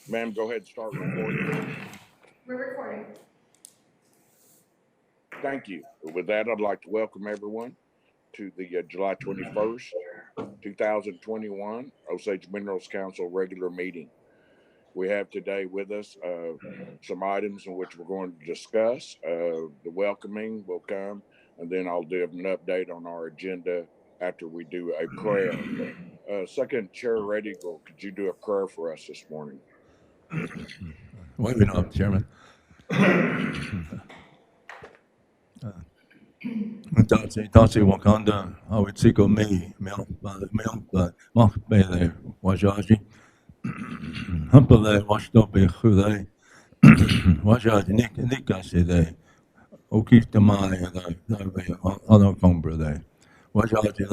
Ma'am, go ahead and start recording. We're recording. Thank you. With that, I'd like to welcome everyone to the July 21st, 2021 Osage Minerals Council regular meeting. We have today with us some items in which we're going to discuss. The welcoming will come, and then I'll give an update on our agenda after we do a prayer. Second Chair Redigal, could you do a prayer for us this morning? Wait a minute, Chairman. Tachi Wakanda, Awitsiko me, Milk, Bele, Wajaji, Humpele, Washdope, Hude, Wajaji, Nikasi, de, Okistamai, other Combra, de, Wajaji,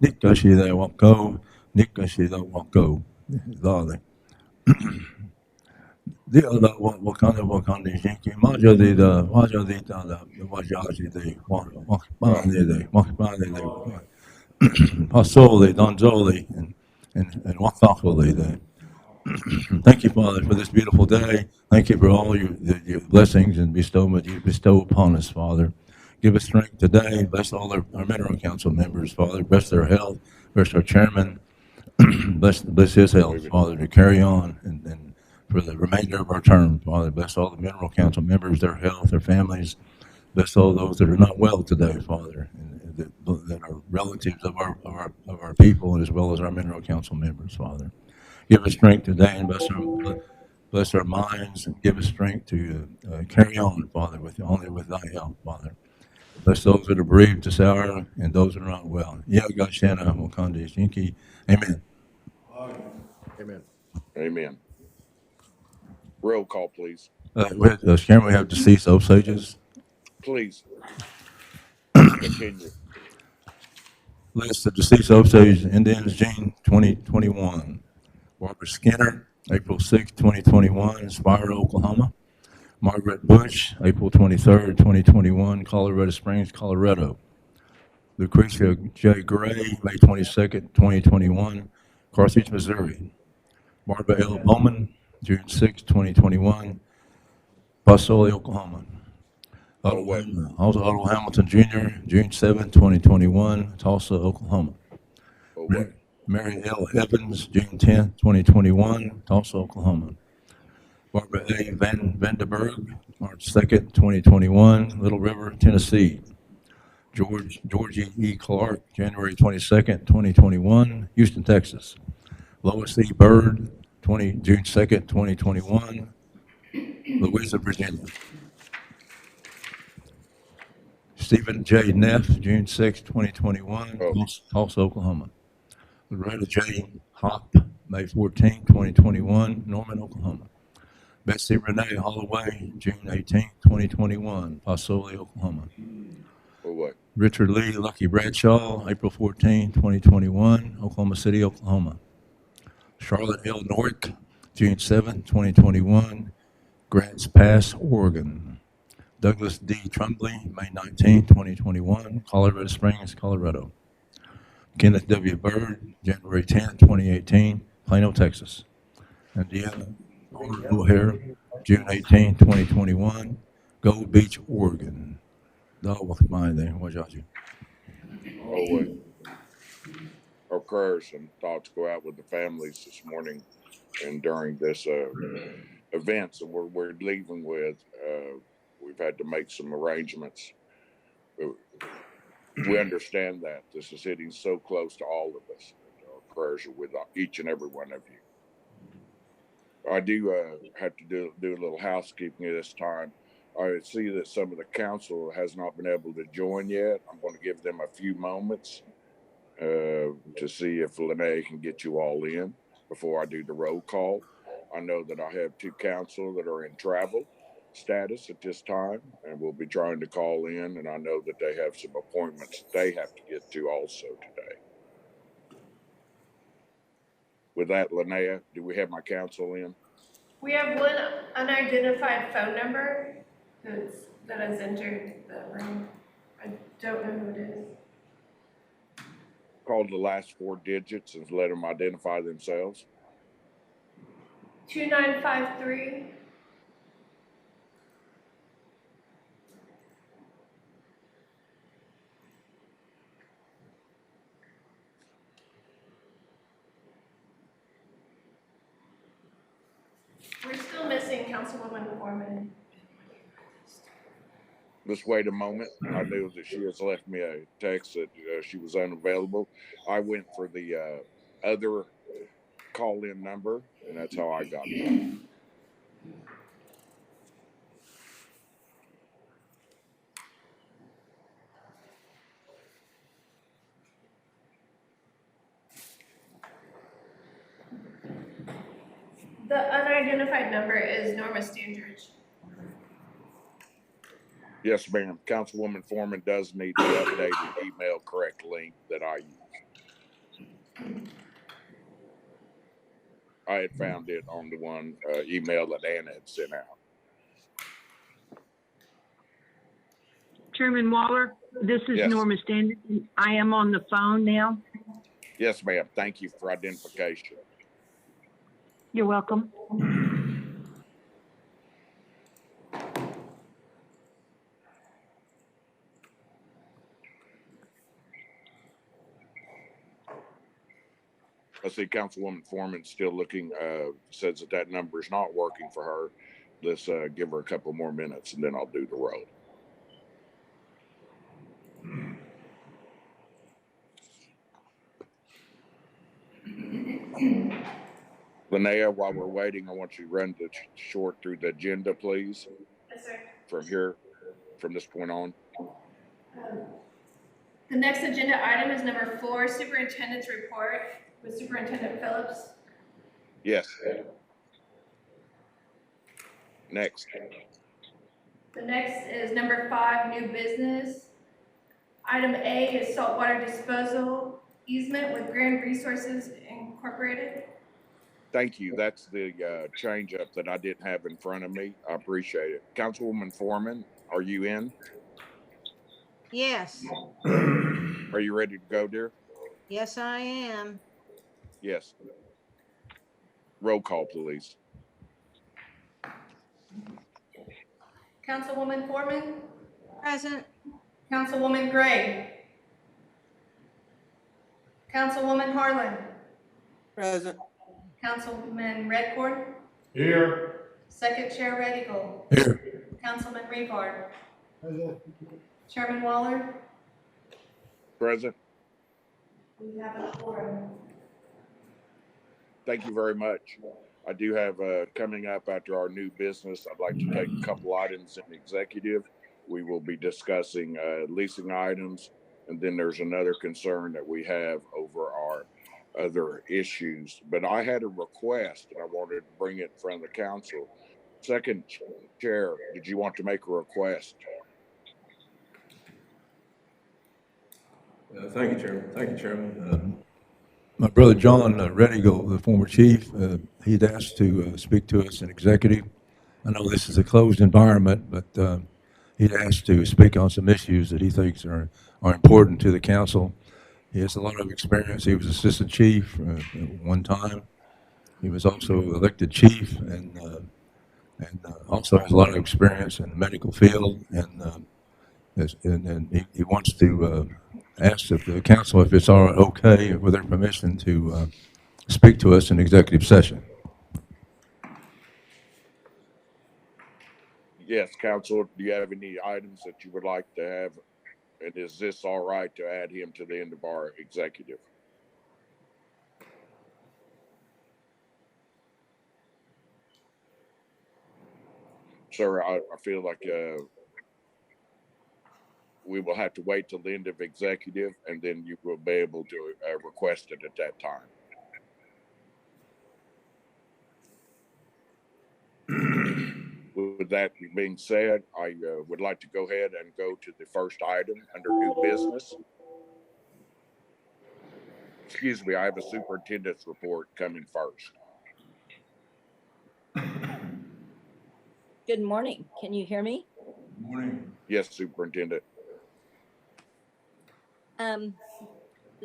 Nikashi, de, Wako, Nikashi, de, Wako, Lale. The other Wakanda Jinky, Maja de Wajaji, de Wakbani, de Pasoli, Donzoli, and Wakakoli. Thank you, Father, for this beautiful day. Thank you for all your blessings and bestowment you bestow upon us, Father. Give us strength today. Bless all our Mineral Council members, Father. Bless their health. Bless our chairman. bless his health, Father, to carry on and for the remainder of our term, Father. Bless all the Mineral Council members, their health, their families. Bless all those that are not well today, Father, and that are relatives of our people, and as well as our Mineral Council members, Father. Give us strength today, and bless our minds, and give us strength to carry on, Father, only with Thy help, Father. Bless those that are bereaved this hour and those that are not well. Yagashana Wakanda Shinki. Amen. Amen. Amen. Roll call, please. Sharon, we have deceased Osages. Please continue. List of deceased Osage Indians, June 2021. Barbara Skinner, April 6, 2021, Spire, Oklahoma. Margaret Bush, April 23rd, 2021, Colorado Springs, Colorado. Lucretia J. Gray, May 22nd, 2021, Carthage, Missouri. Barbara L. Bowman, June 6, 2021, Pasole, Oklahoma. Otto Hamilton Jr., June 7, 2021, Tulsa, Oklahoma. Away. Mary L. Evans, June 10, 2021, Tulsa, Oklahoma. Barbara A. Vandenberg, March 2nd, 2021, Little River, Tennessee. Georgie E. Clark, January 22nd, 2021, Houston, Texas. Lois E. Bird, June 2nd, 2021, Louisa, Virginia. Stephen J. Neff, June 6, 2021, Tulsa, Oklahoma. Loretta J. Hop, May 14, 2021, Norman, Oklahoma. Betsy Renee Holloway, June 18, 2021, Pasole, Oklahoma. Away. Richard Lee Lucky Bradshaw, April 14, 2021, Oklahoma City, Oklahoma. Charlotte L. Norick, June 7, 2021, Grants Pass, Oregon. Douglas D. Trumbley, May 19, 2021, Colorado Springs, Colorado. Kenneth W. Bird, January 10, 2018, Plano, Texas. And Deanna O'Hare, June 18, 2021, Gold Beach, Oregon. Away. Our prayers and thoughts go out with the families this morning and during this events that we're leaving with. We've had to make some arrangements. We understand that this is hitting so close to all of us. Our prayers are with each and every one of you. I do have to do a little housekeeping at this time. I see that some of the council has not been able to join yet. I'm going to give them a few moments to see if Lene can get you all in before I do the roll call. I know that I have two council that are in travel status at this time, and we'll be trying to call in, and I know that they have some appointments that they have to get to also today. With that, Linnea, do we have my council in? We have one unidentified phone number that has entered the room. I don't know who it is. Call the last four digits and let them identify themselves. 2953. We're still missing Councilwoman Foreman. Just wait a moment. I knew that she has left me a text that she was unavailable. I went for the other call-in number, and that's how I got it. The unidentified number is Norma Standridge. Yes, ma'am. Councilwoman Foreman does need the updated email correct link that I use. I had found it on the one email that Anna had sent out. Chairman Waller, this is Yes. Norma Standard. I am on the phone now. Yes, ma'am. Thank you for identification. You're welcome. I see Councilwoman Foreman still looking, says that number is not working for her. Let's give her a couple more minutes and then I'll do the roll. Linnea, while we're waiting, I want you to run the short through the agenda, please. Yes, sir. From this point on. The next agenda item is number 4, Superintendent's Report with Superintendent Phillips. Yes. Next. The next is number 5, New Business. Item A is saltwater disposal easement with Grand Resources Incorporated. Thank you. That's the change up that I didn't have in front of me. I appreciate it. Councilwoman Foreman, are you in? Yes, Are you ready to go, dear? yes, I am. Yes. Roll call, please. Councilwoman Foreman, Present. Councilwoman Gray, Councilwoman Harlan, Present. Councilman Redcorn, Here. Second Chair Red Eagle, Here. Councilman Rebar, Present. Chairman Waller. Present. We have a quorum. Thank you very much. I do have coming up after our new business, I'd like to take a couple items in executive. We will be discussing leasing items, and then there's another concern that we have over our other issues. But I had a request and I wanted to bring it in front of the council. Second Chair, did you want to make a request? Thank you, Chairman. Thank you, Chairman. My brother John Redigal, the former chief, he'd asked to speak to us in executive. I know this is a closed environment, but he'd asked to speak on some issues that he thinks are important to the council. He has a lot of experience. He was assistant chief at one time. He was also elected chief and also has a lot of experience in the medical field. And he wants to ask if the council, if it's okay with their permission to speak to us in executive session. Yes, Council, do you have any items that you would like to have? And is this all right to add him to the end of our executive? Sir, I feel like we will have to wait till the end of executive and then you will be able to request it at that time. With that being said, I would like to go ahead and go to the first item under new business. Excuse me, I have a superintendent's report coming first. Good morning. Can you hear me? Good morning. Yes, Superintendent. The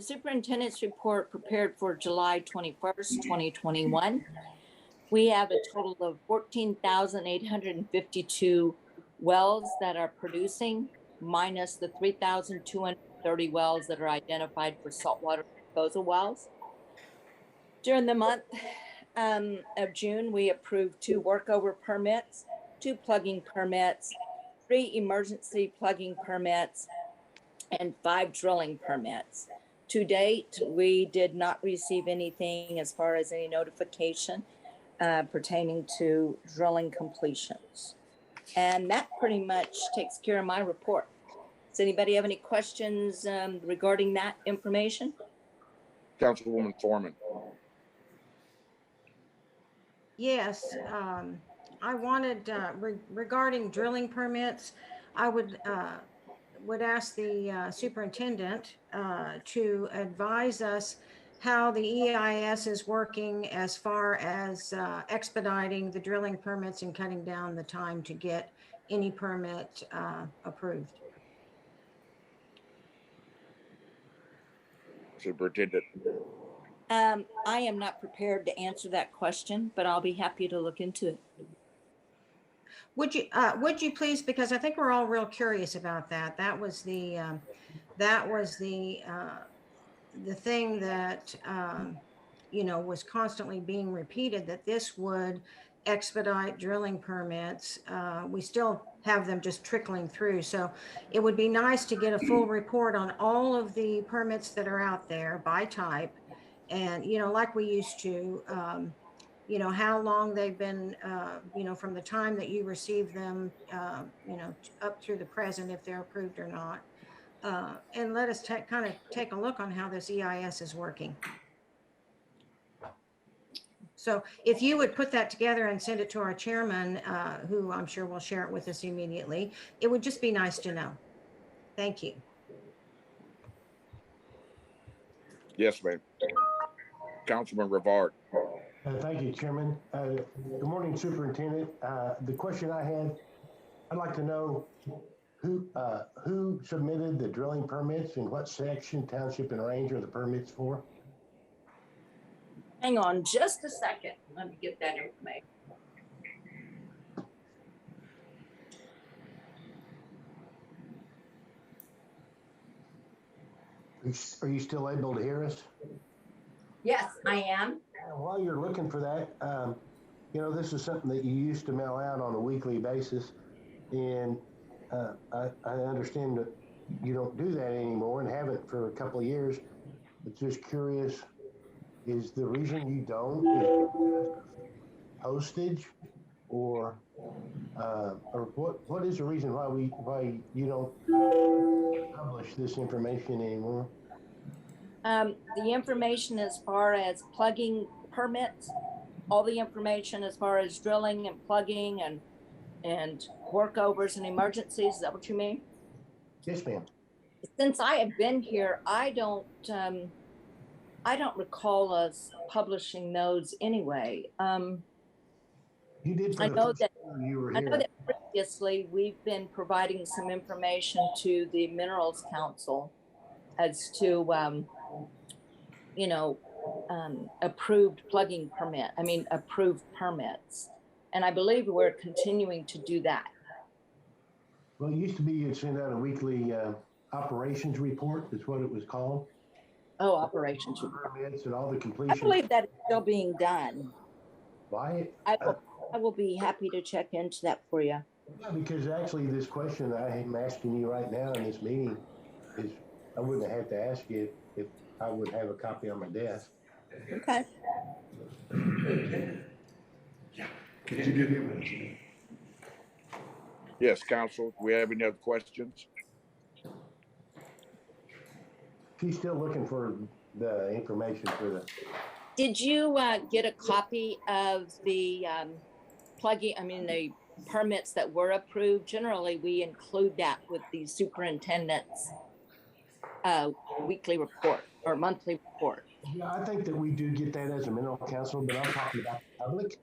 superintendent's report prepared for July 21st, 2021 We have a total of 14,852 wells that are producing, minus the 3,230 wells that are identified for saltwater disposal wells. During the month of June, we approved 2 workover permits, 2 plugging permits, 3 emergency plugging permits, and 5 drilling permits. To date, we did not receive anything as far as any notification pertaining to drilling completions. And that pretty much takes care of my report. Does anybody have any questions regarding that information? Councilwoman Foreman. Yes, I wanted, regarding drilling permits, I would ask the superintendent to advise us how the EIS is working as far as expediting the drilling permits and cutting down the time to get any permit approved. Superintendent. I am not prepared to answer that question, but I'll be happy to look into it. Would you please, because I think we're all real curious about that. That was the thing that, was constantly being repeated, that this would expedite drilling permits. We still have them just trickling through. So it would be nice to get a full report on all of the permits that are out there by type. And, like we used to, how long they've been, from the time that you receive them, up through the present, if they're approved or not. And let us kind of take a look on how this EIS is working. So if you would put that together and send it to our chairman, who I'm sure will share it with us immediately, it would just be nice to know. Thank you. Yes, ma'am. Councilman Rivard. Thank you, Chairman. Good morning, Superintendent. The question I had, I'd like to know who submitted the drilling permits and what section, township, and range are the permits for? Hang on just a second. Let me get that information. Are you still able to hear us? Yes, I am. While you're looking for that, this is something that you used to mail out on a weekly basis, and I understand that you don't do that anymore and haven't for a couple of years. But just curious, is the reason you don't is postage, or what is the reason why you don't publish this information anymore? The information as far as plugging permits, all the information as far as drilling and plugging and workovers and emergencies, is that what you mean? Yes, ma'am. Since I have been here, I don't recall us publishing those anyway. You did. I know that you were I here. know that previously we've been providing some information to the Minerals Council as to approved plugging approved permits, and I believe we're continuing to do that. Well, it used to be you'd send out a weekly operations report. That's what it was called. Oh, operations report. Permits and all the I completion. believe that is still being done. Why? I will be happy to check into that for you. Yeah, because actually this question that I am asking you right now in this meeting is, I wouldn't have to ask you if I would have a copy on my desk. Okay. Could you give me? Yes, Council. Do we have any other questions? She's still looking for the information for the. Did you get a copy of the the permits that were approved? Generally, we include that with the superintendent's weekly report or monthly report. Yeah, I think that we do get that as a mineral council, but I'm talking about the public.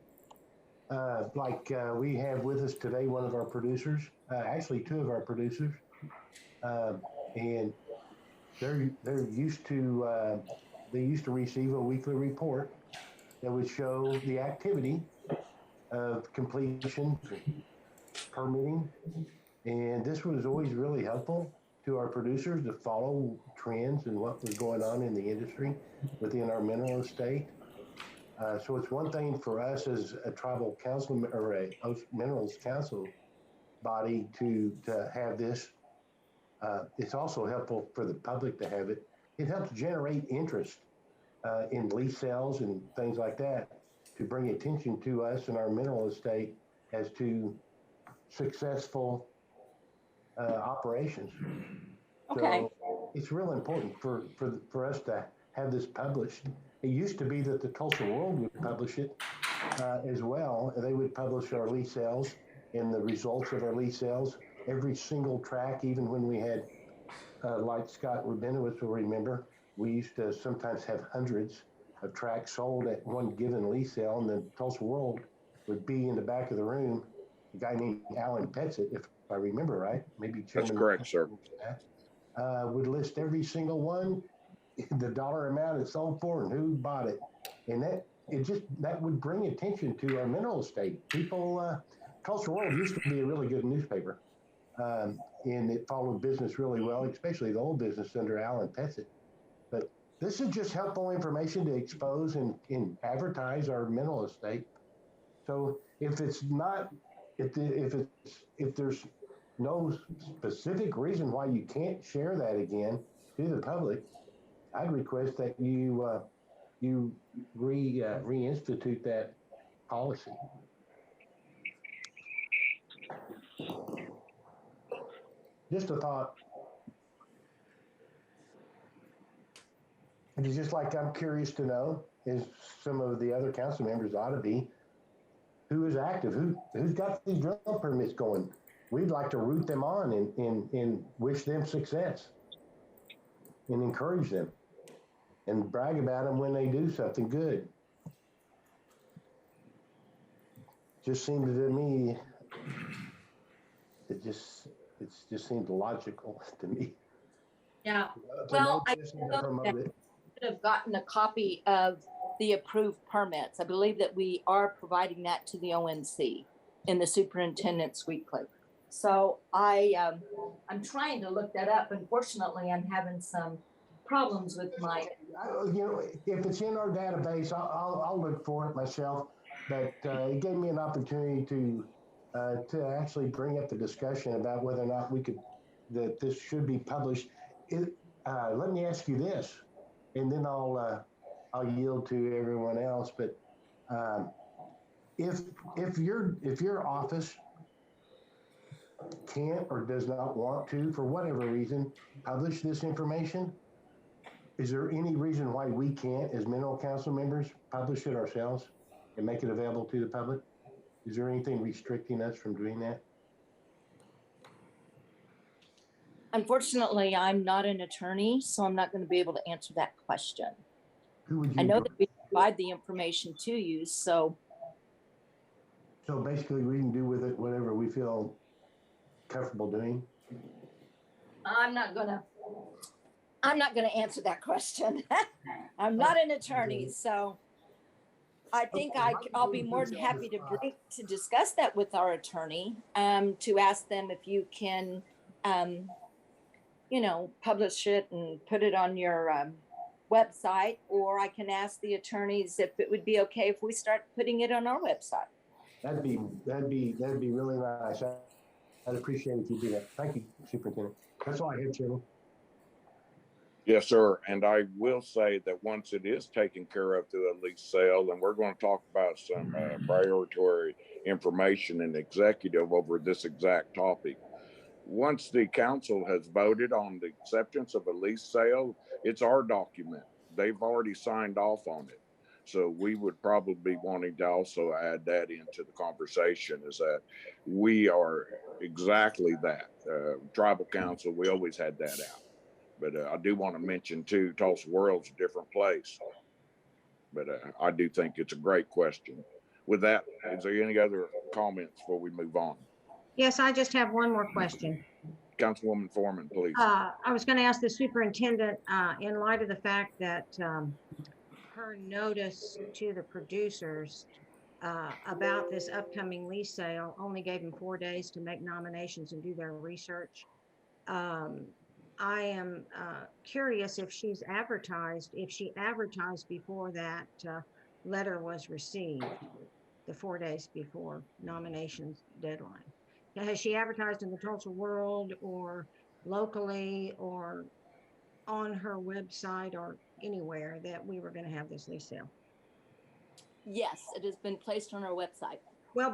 We have with us today one of our producers, actually 2 of our producers, and they're used to receive a weekly report that would show the activity of completion, permitting. And this was always really helpful to our producers to follow trends and what was going on in the industry within our mineral estate. So it's one thing for us as a tribal council or a minerals council body to have this. It's also helpful for the public to have it. It helps generate interest in lease sales and things like that to bring attention to us and our mineral estate as to successful operations. Okay. So it's real important for us to have this published. It used to be that the Tulsa World would publish it as well. They would publish our lease sales and the results of our lease sales, every single track, even when we had, like Scott Rabinowitz will remember, we used to sometimes have hundreds of tracks sold at one given lease sale, and the Tulsa World would be in the back of the room, a guy named Alan Petsit, if I remember right, maybe Chairman. That's correct, sir. Would list every single one, the dollar amount it sold for, and who bought it, and that would bring attention to our mineral estate. People, Tulsa World used to be a really good newspaper, and it followed business really well, especially the old business under Alan Petsit. But this is just helpful information to expose and advertise our mineral estate. So if there's no specific reason why you can't share that again to the public, I'd request that you reinstitute that policy. Just a thought. And it's just like I'm curious to know, as some of the other council members ought to be, who is active, who's got these drill permits going. We'd like to root them on and wish them success and encourage them and brag about them when they do something good. Just seemed to me, it just seemed logical to me. Yeah. Well, I could have gotten a copy of the approved permits. I believe that we are providing that to the ONC in the Superintendent's Weekly. So I'm trying to look that up. Unfortunately, I'm having some problems with my. If it's in our database, I'll look for it myself. But it gave me an opportunity to actually bring up the discussion about whether or not that this should be published. Let me ask you this, and then I'll yield to everyone else. But if your office can't or does not want to, for whatever reason, publish this information, is there any reason why we can't, as mineral council members, publish it ourselves and make it available to the public? Is there anything restricting us from doing that? Unfortunately, I'm not an attorney, so I'm not going to be able to answer that question. Who would you? I know that we provide the information to you, so. So basically, we can do with it whatever we feel comfortable doing. I'm not gonna answer that question. I'm not an attorney, so I think I'll be more than happy to discuss that with our attorney, to ask them if you can, publish it and put it on your website, or I can ask the attorneys if it would be okay if we start putting it on our website. That'd be really nice. I'd appreciate it if you do that. Thank you, Superintendent. That's all I have, Chairman. Yes, sir. And I will say that once it is taken care of through a lease sale, and we're going to talk about some priority information and executive over this exact topic. Once the council has voted on the acceptance of a lease sale, it's our document. They've already signed off on it. So we would probably be wanting to also add that into the conversation, is that we are exactly that. Tribal council, we always had that out. But I do want to mention too, Tulsa World's a different place. But I do think it's a great question. With that, is there any other comments before we move on? Yes, I just have one more question. Councilwoman Foreman, please. I was going to ask the superintendent, in light of the fact that her notice to the producers about this upcoming lease sale, only gave them 4 days to make nominations and do their research. I am curious if she advertised before that letter was received, the 4 days before nominations deadline. Now, has she advertised in the Tulsa World or locally or on her website or anywhere that we were going to have this lease sale? Yes, it has been placed on our website. Well,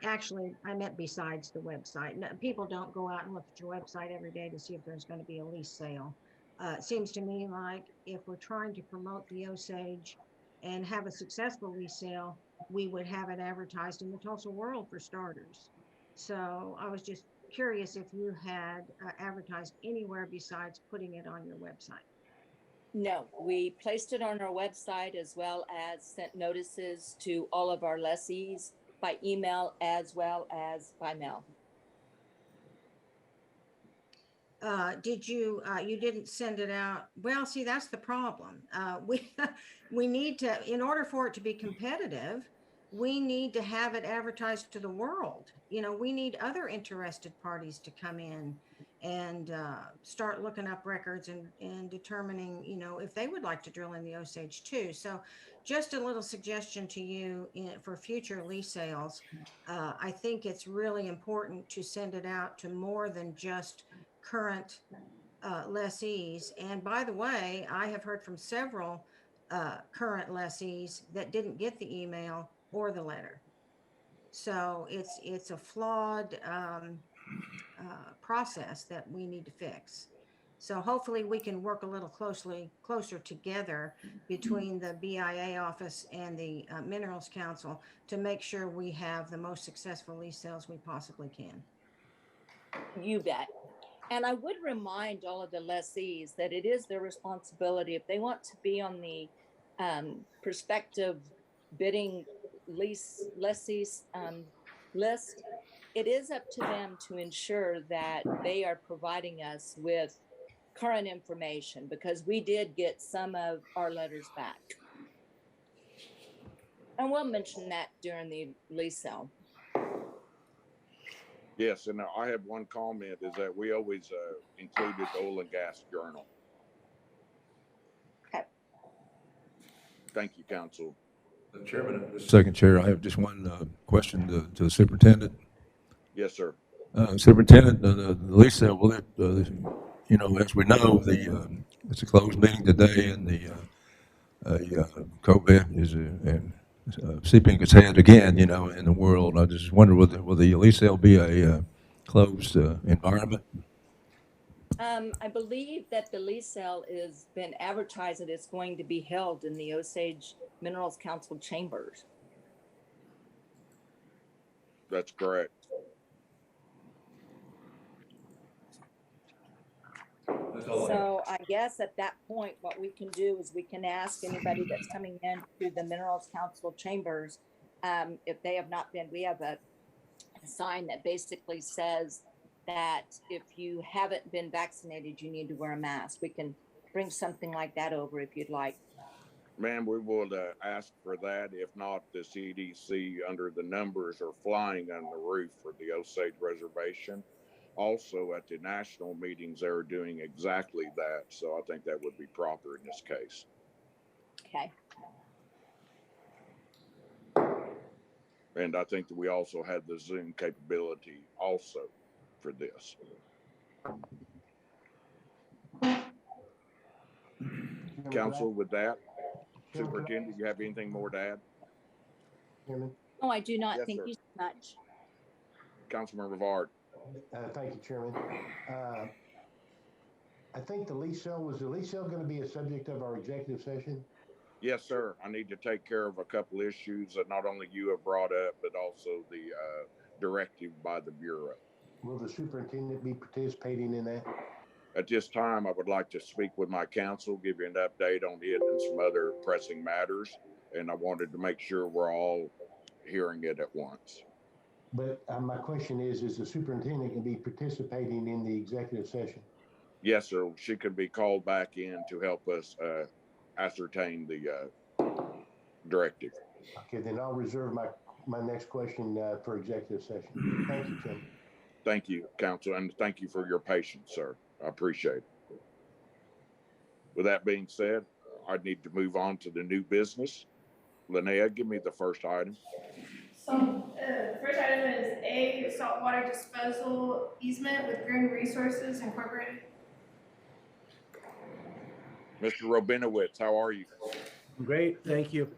actually, I meant besides the website. No, people don't go out and look at your website every day to see if there's going to be a lease sale. It seems to me like if we're trying to promote the Osage and have a successful lease sale, we would have it advertised in the Tulsa World for starters. So I was just curious if you had advertised anywhere besides putting it on your website. No, we placed it on our website as well as sent notices to all of our lessees by email as well as by mail. You didn't send it out? Well, see, that's the problem. We need to, in order for it to be competitive, we need to have it advertised to the world. We need other interested parties to come in and start looking up records and determining, if they would like to drill in the Osage too. So just a little suggestion to you for future lease sales. I think it's really important to send it out to more than just current lessees. And by the way, I have heard from several current lessees that didn't get the email or the letter. So it's a flawed process that we need to fix. So hopefully we can work a little closer together between the BIA office and the Minerals Council to make sure we have the most successful lease sales we possibly can. You bet. And I would remind all of the lessees that it is their responsibility if they want to be on the prospective bidding lessees list. It is up to them to ensure that they are providing us with current information, because we did get some of our letters back. And we'll mention that during the lease sale. Yes, and I have one comment is that we always included the Oil and Gas Journal. Okay. Thank you, Council. Chairman, second chair, I have just one question to the superintendent. Yes, sir. Superintendent, the lease sale, will it, as we know, it's a closed meeting today, and the COVID is seeping its head again, in the world. I just wonder, will the lease sale be a closed environment? I believe that the lease sale has been advertised that it's going to be held in the Osage Minerals Council chambers. That's correct. So I guess at that point, what we can do is we can ask anybody that's coming in to the Minerals Council chambers, if they have not been, we have a sign that basically says that if you haven't been vaccinated, you need to wear a mask. We can bring something like that over if you'd like. Ma'am, we will ask for that. If not, the CDC under the numbers are flying on the roof for the Osage Reservation. Also, at the national meetings, they're doing exactly that. So I think that would be proper in this case. Okay. And I think that we also had the Zoom capability also for this. Council, with that, Superintendent, you have anything more to add? No, I do not. Yes, Thank sir. you so much. Councilman Rivard. Thank you, Chairman. I think the lease sale going to be a subject of our executive session? Yes, sir. I need to take care of a couple issues that not only you have brought up, but also the directive by the Bureau. Will the superintendent be participating in that? At this time, I would like to speak with my council, give you an update on it and some other pressing matters. And I wanted to make sure we're all hearing it at once. But my question is the superintendent going to be participating in the executive session? Yes, sir. She could be called back in to help us ascertain the directive. Okay, then I'll reserve my my next question for executive session. Thank you, Chairman. Thank you, Council, and thank you for your patience, sir. I appreciate it. With that being said, I need to move on to the new business. Linnea, give me the first item. So, first item is A, saltwater disposal easement with Green Resources Incorporated. Mr. Robinowitz, how are you? Great, thank you.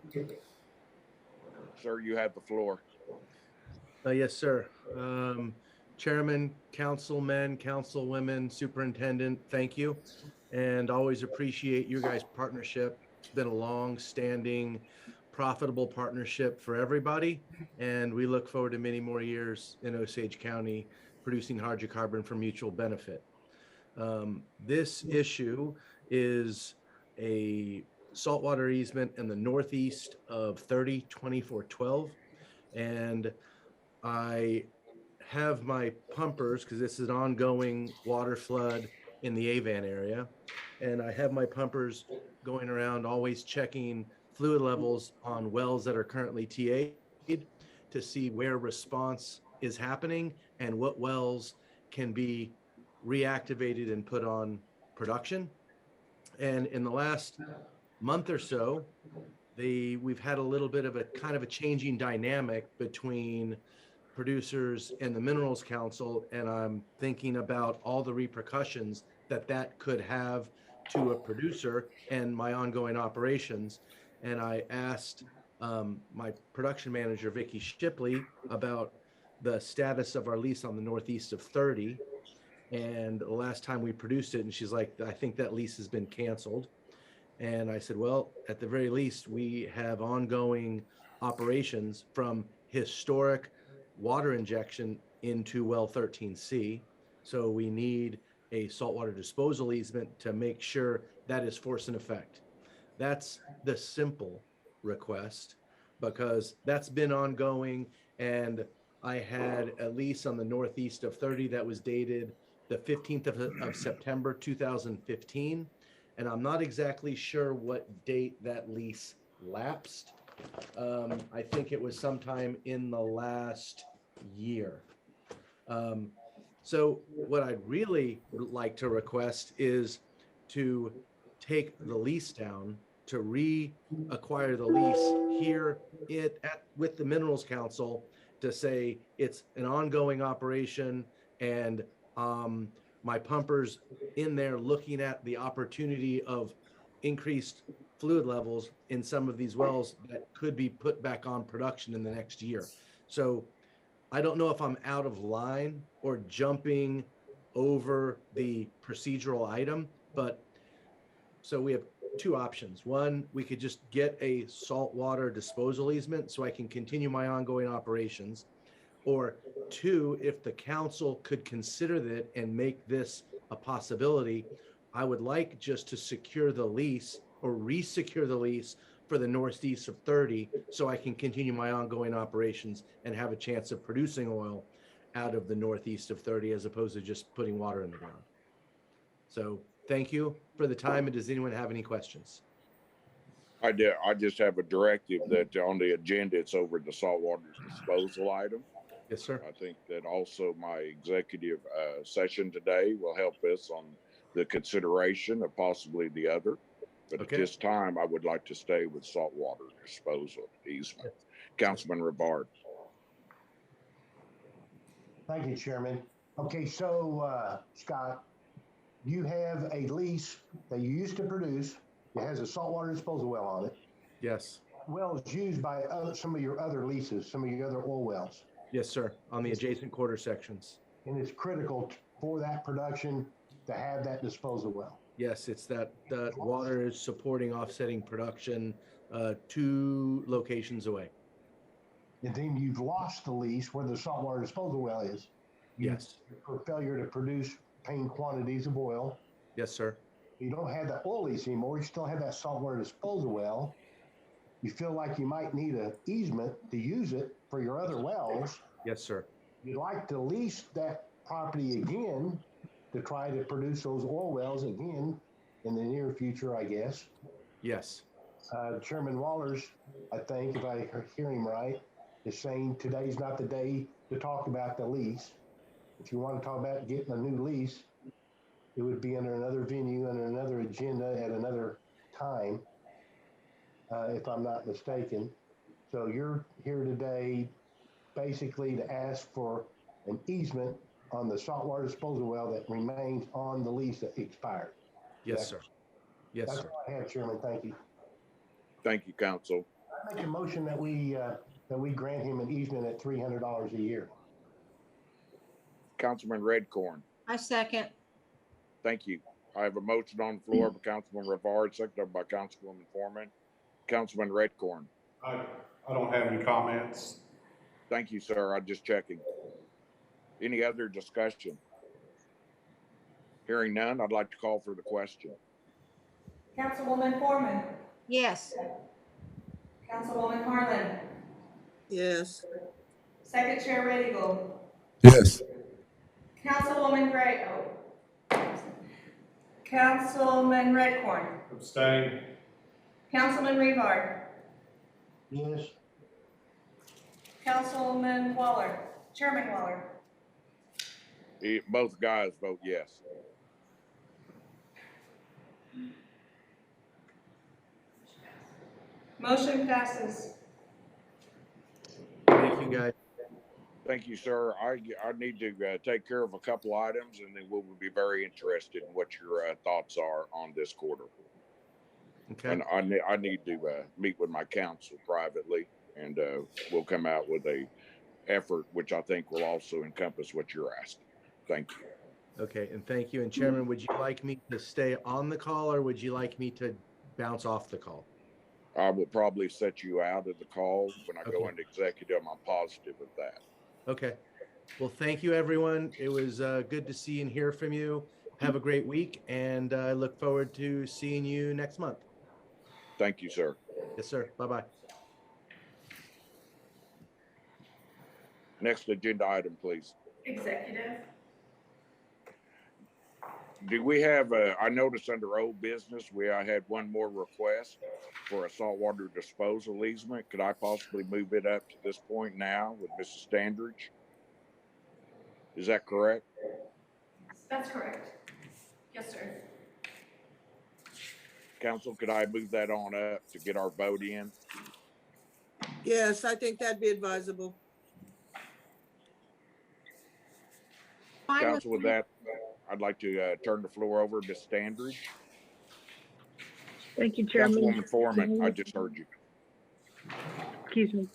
Sir, you have the floor. Yes, sir. Chairman, councilmen, councilwomen, superintendent, thank you. And always appreciate your guys' partnership. It's been a long-standing, profitable partnership for everybody. And we look forward to many more years in Osage County producing hydrocarbon for mutual benefit. This issue is a saltwater easement in the northeast of 30-2412. And I have my pumpers, because this is an ongoing water flood in the Avan area. And I have my pumpers going around, always checking fluid levels on wells that are currently TA'd to see where response is happening and what wells can be reactivated and put on production. And in the last month or so, we've had a little bit of a kind of a changing dynamic between producers and the Minerals Council, and I'm thinking about all the repercussions that could have to a producer and my ongoing operations. And I asked my production manager, Vicki Shipley, about the status of our lease on the northeast of 30. And the last time we produced it, and she's like, I think that lease has been canceled. And I said, well, at the very least, we have ongoing operations from historic water injection into well 13C. So we need a saltwater disposal easement to make sure that is force and effect. That's the simple request, because that's been ongoing. And I had a lease on the northeast of 30 that was dated the 15th of September 2015. And I'm not exactly sure what date that lease lapsed. I think it was sometime in the last year. So what I'd really like to request is to take the lease down, to reacquire the lease here with the Minerals Council, to say it's an ongoing operation, and my pumpers in there looking at the opportunity of increased fluid levels in some of these wells that could be put back on production in the next year. So I don't know if I'm out of line or jumping over the procedural item, but so we have two options. One, we could just get a saltwater disposal easement so I can continue my ongoing operations. Or two, if the council could consider that and make this a possibility, I would like just to secure the lease or re-secure the lease for the northeast of 30 so I can continue my ongoing operations and have a chance of producing oil out of the northeast of 30 as opposed to just putting water in the ground. So thank you for the time. And does anyone have any questions? I do. I just have a directive that on the agenda, it's over the saltwater disposal item. Yes, sir. I think that also my executive session today will help us on the consideration of possibly the other. But Okay. At this time, I would like to stay with saltwater disposal easement. Yes. Councilman Rivard. Thank you, Chairman. Okay, so Scott, you have a lease that you used to produce. It has a saltwater disposal well on it. Yes. Well, it's used by some of your other leases, some of your other oil wells. Yes, sir. On the adjacent quarter sections. And it's critical for that production to have that disposal well. Yes, it's that water is supporting offsetting production 2 locations away. And then you've lost the lease where the saltwater disposal well is. Yes. For failure to produce paying quantities of oil. Yes, sir. You don't have that oil lease anymore. You still have that saltwater disposal well. You feel like you might need an easement to use it for your other wells. Yes, sir. You'd like to lease that property again to try to produce those oil wells again in the near future, I guess. Yes. Chairman Wallers, I think, if I hear him right, is saying today's not the day to talk about the lease. If you want to talk about getting a new lease, it would be under another venue and another agenda at another time, if I'm not mistaken. So you're here today basically to ask for an easement on the saltwater disposal well that remains on the lease that expired. Yes, sir. Yes, That's sir. all I have, Chairman. Thank you. Thank you, counsel. I make a motion that we grant him an easement at $300 a year. Councilman Redcorn, I second. thank you. I have a motion on the floor by Councilman Rivard, seconded by Councilwoman Foreman. Councilman Redcorn. I don't have any comments. Thank you, sir. I'm just checking. Any other discussion? Hearing none, I'd like to call for the question. Councilwoman Foreman, Yes. Councilwoman Harlan, Yes. Second Chair Red Eagle, Yes. Councilwoman Gray, Councilman Redcorn, Abstain. Councilman Revard, Yes. Councilman Waller, Chairman Waller. Both guys vote yes. Motion passes. Thank you, guys. Thank you, sir. I need to take care of a couple items, and then we'll be very interested in what your thoughts are on this quarter. Okay. And I need to meet with my counsel privately, and we'll come out with a effort, which I think will also encompass what you're asking. Thank you. Okay, and thank you. And Chairman, would you like me to stay on the call, or would you like me to bounce off the call? I will probably set you out of the call when I go Okay. into executive. I'm positive of that. Okay. Well, thank you, everyone. It was good to see and hear from you. Have a great week, and I look forward to seeing you next month. Thank you, sir. Yes, sir. Bye-bye. Next agenda item, please. Executive. Do we have, I noticed under old business, I had one more request for a saltwater disposal easement. Could I possibly move it up to this point now with Mrs. Standridge? Is that correct? That's correct. Yes, sir. Council, could I move that on up to get our vote in? Yes, I think that'd be advisable. Fine with Council, with me. that, I'd like to turn the floor over to Ms. Standridge. Thank you, Chairman. Councilwoman Foreman, I just heard you. Excuse me.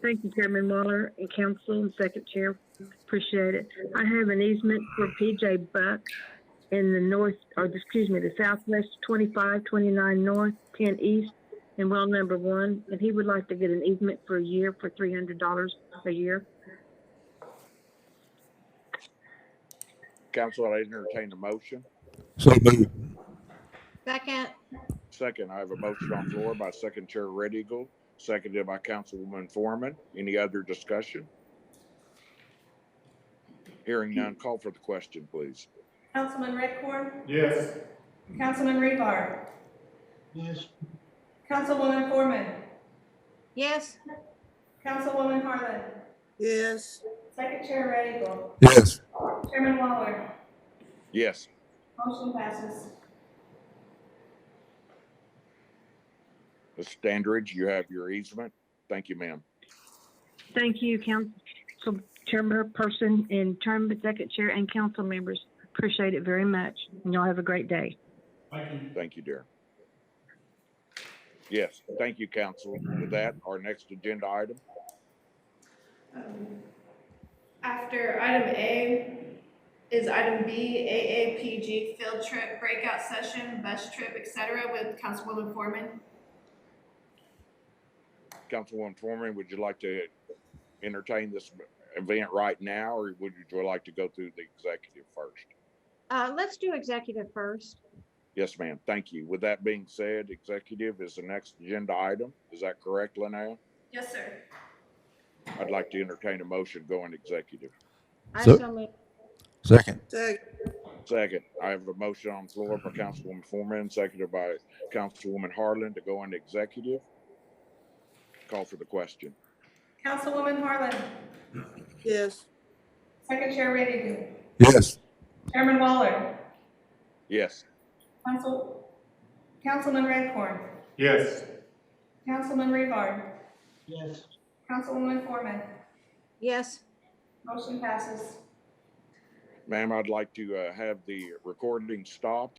Thank you, Chairman Waller and Council and Second Chair. Appreciate it. I have an easement for PJ Buck in the north, or excuse me, the southwest 2529 north, 10 east, and well number 1. And he would like to get an easement for a year for $300 a year. Council, I entertain a motion. So moved. Second. Second, I have a motion on the floor by Second Chair Red Eagle, seconded by Councilwoman Foreman. Any other discussion? Hearing none, call for the question, please. Councilman Redcorn, Yes. Councilman Revard, Yes. Councilwoman Foreman, Yes. Councilwoman Harlan, Yes. Second Chair Red Eagle, Yes. Chairman Waller. Yes. Motion passes. Ms. Standridge, you have your easement. Thank you, ma'am. Thank you, Council Chairperson and Chairman, Second Chair, and council members. Appreciate it very much. And y'all have a great day. Thank you. Thank you, dear. Yes, thank you, Council. With that, our next agenda item. After item A is item B, AAPG field trip, breakout session, bus trip, etc. with Councilwoman Foreman. Councilwoman Foreman, would you like to entertain this event right now, or would you like to go through the executive first? Let's do executive first. Yes, ma'am. Thank you. With that being said, executive is the next agenda item. Is that correct, Linnea? Yes, sir. I'd like to entertain a motion going executive. I So- so move. Second. Second, I have a motion on the floor by Councilwoman Foreman, seconded by Councilwoman Harlan to go into executive. Call for the question. Councilwoman Harlan. Yes. Second Chair Redigan. Yes. Chairman Waller. Yes. Councilman Redcorn. Yes. Councilman Rebar. Yes. Councilwoman Foreman. Yes. Motion passes. Ma'am, I'd like to have the recording stopped